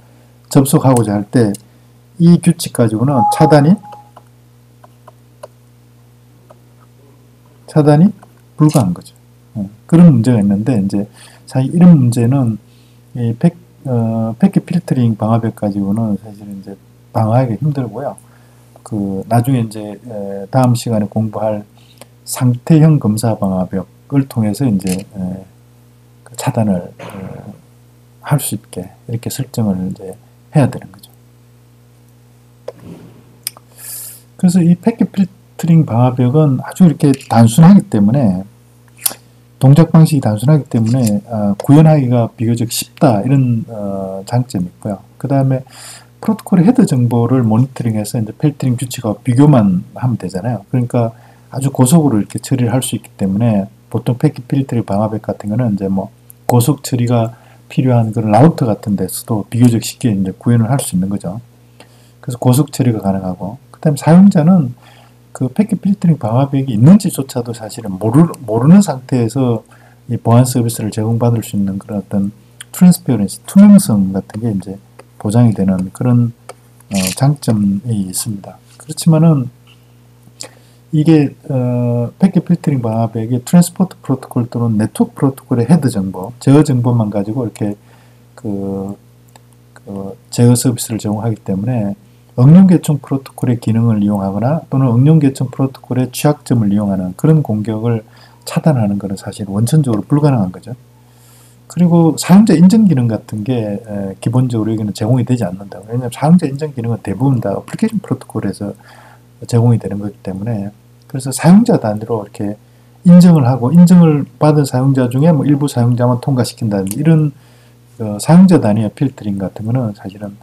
접속하고자 할 때 이 규칙 가지고는 차단이 불가한 거죠. 그런 문제가 있는데, 이제 사실 이런 문제는 이 패킷 필터링 방화벽 가지고는 사실은 이제 방어하기가 힘들고요. 나중에 이제 다음 시간에 공부할 상태형 검사 방화벽을 통해서 이제 차단을 할 수 있게 이렇게 설정을 이제 해야 되는 거죠. 그래서 이 패킷 필터링 방화벽은 아주 이렇게 단순하기 때문에, 동작 방식이 단순하기 때문에 구현하기가 비교적 쉽다 이런 장점이 있고요. 그 다음에 프로토콜의 헤더 정보를 모니터링해서 이제 필터링 규칙과 비교만 하면 되잖아요. 그러니까 아주 고속으로 이렇게 처리를 할 수 있기 때문에 보통 패킷 필터링 방화벽 같은 거는 이제 뭐 고속 처리가 필요한 그런 라우터 같은 데서도 비교적 쉽게 이제 구현을 할 수 있는 거죠. 그래서 고속 처리가 가능하고, 그 다음에 사용자는 그 패킷 필터링 방화벽이 있는지조차도 사실은 모르는 상태에서 이 보안 서비스를 제공받을 수 있는 그런 어떤 트랜스페어런시, 투명성 같은 게 이제 보장이 되는 그런 장점이 있습니다. 그렇지만은 이게 패킷 필터링 방화벽이 트랜스포트 프로토콜 또는 네트워크 프로토콜의 헤드 정보, 제어 정보만 가지고 이렇게 그 제어 서비스를 제공하기 때문에 응용 계층 프로토콜의 기능을 이용하거나 또는 응용 계층 프로토콜의 취약점을 이용하는 그런 공격을 차단하는 것은 사실 원천적으로 불가능한 거죠. 그리고 사용자 인증 기능 같은 게 기본적으로 여기는 제공이 되지 않는다. 왜냐하면 사용자 인증 기능은 대부분 다 어플리케이션 프로토콜에서 제공이 되는 거기 때문에, 그래서 사용자 단위로 이렇게 인증을 하고 인증을 받은 사용자 중에 뭐 일부 사용자만 통과시킨다든지 이런 사용자 단위의 필터링 같은 거는 사실은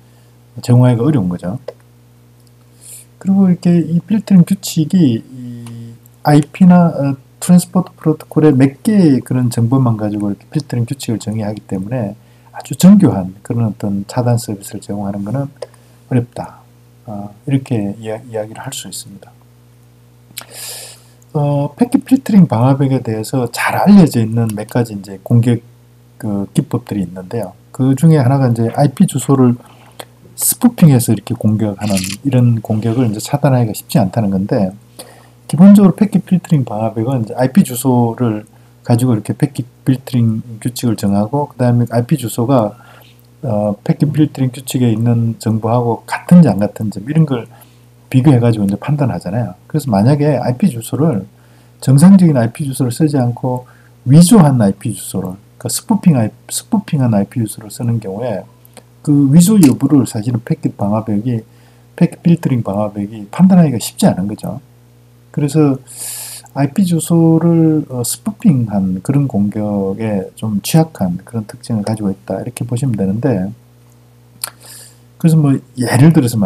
제공하기가 어려운 거죠. 그리고 이렇게 이 필터링 규칙이 이 IP나 트랜스포트 프로토콜의 몇 개의 그런 정보만 가지고 이렇게 필터링 규칙을 정의하기 때문에 아주 정교한 그런 어떤 차단 서비스를 제공하는 것은 어렵다. 이렇게 이야기를 할 수 있습니다. 패킷 필터링 방화벽에 대해서 잘 알려져 있는 몇 가지 이제 공격 기법들이 있는데요. 그 중에 하나가 이제 IP 주소를 스푸핑해서 이렇게 공격하는 이런 공격을 이제 차단하기가 쉽지 않다는 건데, 기본적으로 패킷 필터링 방화벽은 이제 IP 주소를 가지고 이렇게 패킷 필터링 규칙을 정하고, 그 다음에 IP 주소가 패킷 필터링 규칙에 있는 정보하고 같은지 안 같은지 이런 걸 비교해가지고 이제 판단하잖아요. 그래서 만약에 IP 주소를 정상적인 IP 주소를 쓰지 않고 위조한 IP 주소를, 그러니까 스푸핑한 IP 주소를 쓰는 경우에 그 위조 여부를 사실은 패킷 필터링 방화벽이 판단하기가 쉽지 않은 거죠. 그래서 IP 주소를 스푸핑한 그런 공격에 좀 취약한 그런 특징을 가지고 있다, 이렇게 보시면 되는데, 그래서 뭐 예를 들어서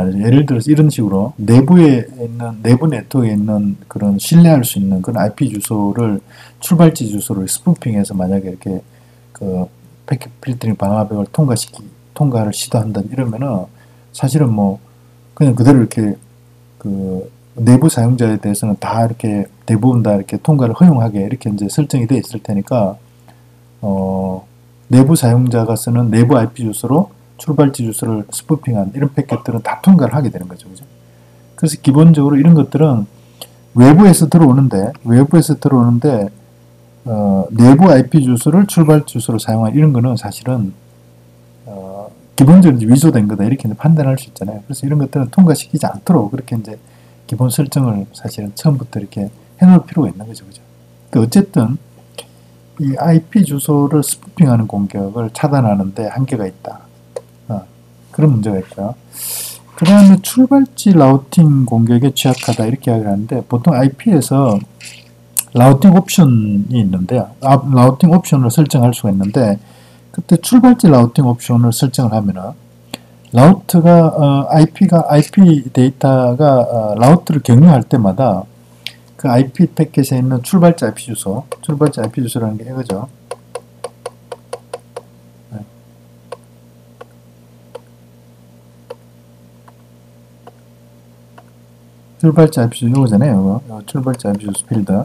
이런 식으로 내부 네트워크에 있는 그런 신뢰할 수 있는 그런 IP 주소를, 출발지 주소를 스푸핑해서 만약에 이렇게 그 패킷 필터링 방화벽을 통과를 시도한다 이러면은 사실은 뭐 그냥 그대로 이렇게 그 내부 사용자에 대해서는 다 이렇게 대부분 다 이렇게 통과를 허용하게 이렇게 이제 설정이 되어 있을 테니까 내부 사용자가 쓰는 내부 IP 주소로 출발지 주소를 스푸핑한 이런 패킷들은 다 통과를 하게 되는 거죠. 그죠? 그래서 기본적으로 이런 것들은 외부에서 들어오는데 내부 IP 주소를 출발지 주소로 사용한 이런 거는 사실은 기본적으로 위조된 거다, 이렇게 판단할 수 있잖아요. 그래서 이런 것들은 통과시키지 않도록 그렇게 이제 기본 설정을 사실은 처음부터 이렇게 해놓을 필요가 있는 거죠. 그죠? 어쨌든 이 IP 주소를 스푸핑하는 공격을 차단하는데 한계가 있다. 그런 문제가 있고요. 그 다음에 출발지 라우팅 공격에 취약하다, 이렇게 이야기를 하는데, 보통 IP에서 라우팅 옵션이 있는데요. 라우팅 옵션을 설정할 수가 있는데, 그때 출발지 라우팅 옵션을 설정을 하면은 라우트가 IP 데이터가 라우트를 경유할 때마다 그 IP 패킷에 있는 출발지 IP 주소라는 게 이거죠. 출발지 IP 주소 이거잖아요. 이거 출발지 IP 주소 필드.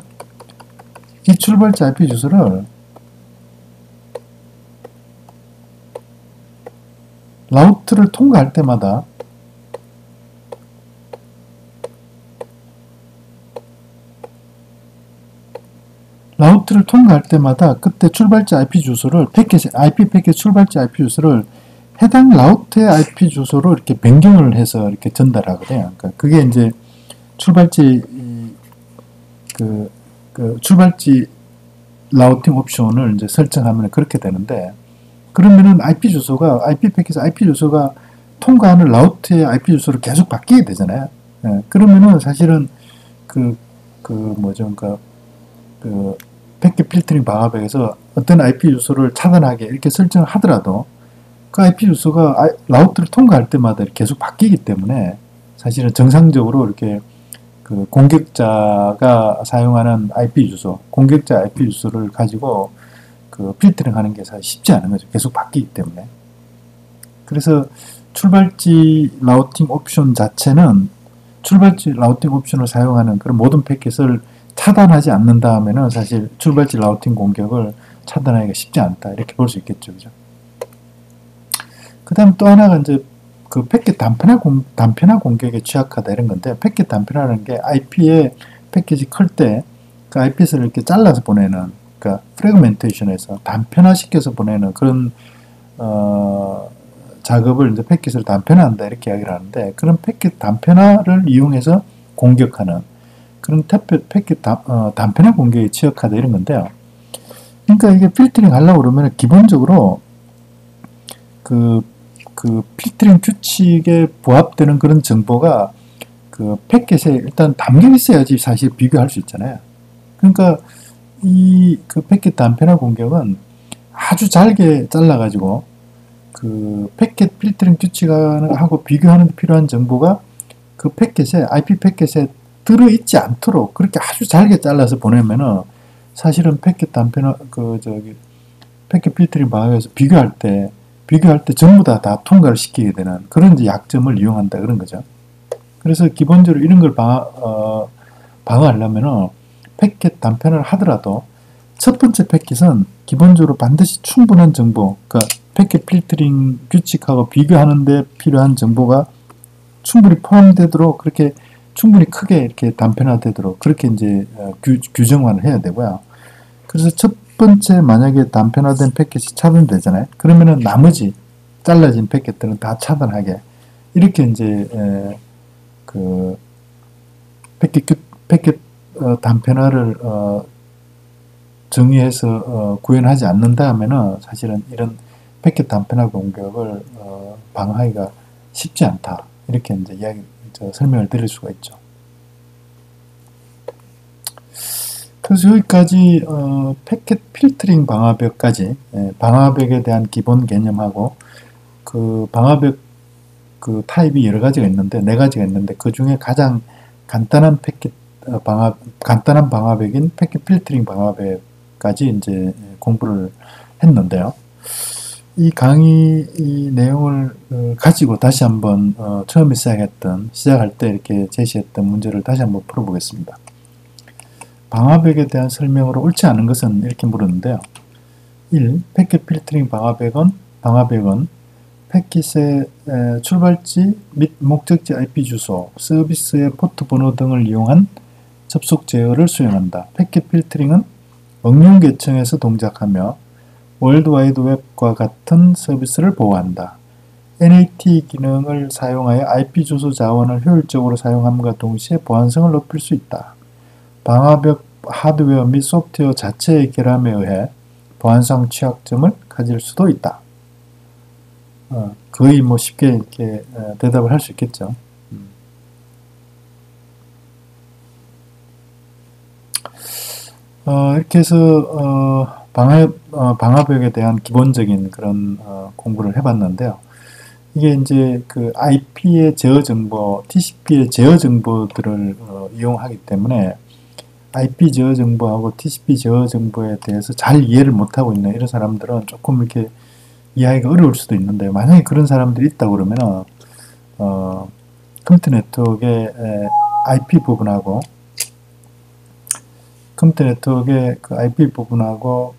이 출발지 IP 주소를 라우트를 통과할 때마다 그때 출발지 IP 주소를 IP 패킷 출발지 IP 주소를 해당 라우트의 IP 주소로 이렇게 변경을 해서 이렇게 전달하거든요. 그러니까 그게 이제 출발지 출발지 라우팅 옵션을 이제 설정하면 그렇게 되는데, 그러면은 IP 패킷 IP 주소가 통과하는 라우트의 IP 주소를 계속 바뀌게 되잖아요. 그러면은 사실은 패킷 필터링 방화벽에서 어떤 IP 주소를 차단하게 이렇게 설정을 하더라도 그 IP 주소가 라우터를 통과할 때마다 계속 바뀌기 때문에 사실은 정상적으로 이렇게 그 공격자가 사용하는 IP 주소, 공격자 IP 주소를 가지고 그 필터링 하는 게 사실 쉽지 않은 거죠. 계속 바뀌기 때문에. 그래서 출발지 라우팅 옵션 자체는 출발지 라우팅 옵션을 사용하는 그런 모든 패킷을 차단하지 않는다 하면은 사실 출발지 라우팅 공격을 차단하기가 쉽지 않다. 이렇게 볼 수 있겠죠. 그죠? 그 다음 또 하나가 이제 그 패킷 단편화 공격에 취약하다 이런 건데, 패킷 단편화라는 게 IP에 패킷이 클 때 그 IP를 이렇게 잘라서 보내는, 그러니까 프래그멘테이션에서 단편화시켜서 보내는 그런 작업을 이제 패킷을 단편화한다 이렇게 이야기를 하는데, 그런 패킷 단편화를 이용해서 공격하는 그런 패킷 단편화 공격에 취약하다 이런 건데요. 그러니까 이게 필터링 하려고 그러면 기본적으로 그 필터링 규칙에 부합되는 그런 정보가 그 패킷에 일단 담겨 있어야지 사실 비교할 수 있잖아요. 그러니까 그 패킷 단편화 공격은 아주 잘게 잘라가지고 그 패킷 필터링 규칙하고 비교하는 데 필요한 정보가 그 패킷에, IP 패킷에 들어있지 않도록 그렇게 아주 잘게 잘라서 보내면은 사실은 패킷 단편화, 패킷 필터링 방법에서 비교할 때 전부 다 통과를 시키게 되는 그런 이제 약점을 이용한다 그런 거죠. 그래서 기본적으로 이런 걸 방어하려면은 패킷 단편을 하더라도 첫 번째 패킷은 기본적으로 반드시 충분한 정보, 그러니까 패킷 필터링 규칙하고 비교하는데 필요한 정보가 충분히 포함되도록 그렇게 충분히 크게 이렇게 단편화되도록 그렇게 이제 규정화를 해야 되고요. 그래서 첫 번째 만약에 단편화된 패킷이 차단되잖아요. 그러면은 나머지 잘라진 패킷들은 다 차단하게 이렇게 이제 그 패킷 단편화를 정의해서 구현하지 않는다 하면은 사실은 이런 패킷 단편화 공격을 방어하기가 쉽지 않다. 이렇게 이제 설명을 드릴 수가 있죠. 그래서 여기까지 패킷 필터링 방화벽까지, 방화벽에 대한 기본 개념하고 그 방화벽 그 타입이 여러 가지가 있는데, 네 가지가 있는데 그 중에 가장 간단한 간단한 방화벽인 패킷 필터링 방화벽까지 이제 공부를 했는데요. 이 강의 이 내용을 가지고 다시 한번 처음에 시작할 때 이렇게 제시했던 문제를 다시 한번 풀어보겠습니다. 방화벽에 대한 설명으로 옳지 않은 것은 이렇게 물었는데요. 1. 패킷 필터링 방화벽은 패킷의 출발지 및 목적지 IP 주소, 서비스의 포트 번호 등을 이용한 접속 제어를 수행한다. 패킷 필터링은 응용 계층에서 동작하며 월드와이드 웹과 같은 서비스를 보호한다. NAT 기능을 사용하여 IP 주소 자원을 효율적으로 사용함과 동시에 보안성을 높일 수 있다. 방화벽 하드웨어 및 소프트웨어 자체의 결함에 의해 보안성 취약점을 가질 수도 있다. 거의 뭐 쉽게 이렇게 대답을 할 수 있겠죠. 이렇게 해서 방화벽에 대한 기본적인 그런 공부를 해봤는데요. 이게 이제 그 IP의 제어 정보, TCP의 제어 정보들을 이용하기 때문에 IP 제어 정보하고 TCP 제어 정보에 대해서 잘 이해를 못하고 있는 이런 사람들은 조금 이렇게 이해하기가 어려울 수도 있는데, 만약에 그런 사람들이 있다 그러면은 컴퓨터 네트워크의 IP 부분하고 컴퓨터 네트워크의 그 IP 부분하고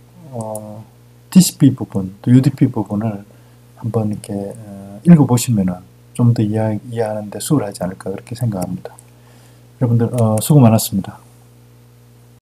TCP 부분, 또 UDP 부분을 한번 이렇게 읽어보시면은 좀 더 이해하는 데 수월하지 않을까 그렇게 생각합니다. 여러분들 수고 많았습니다.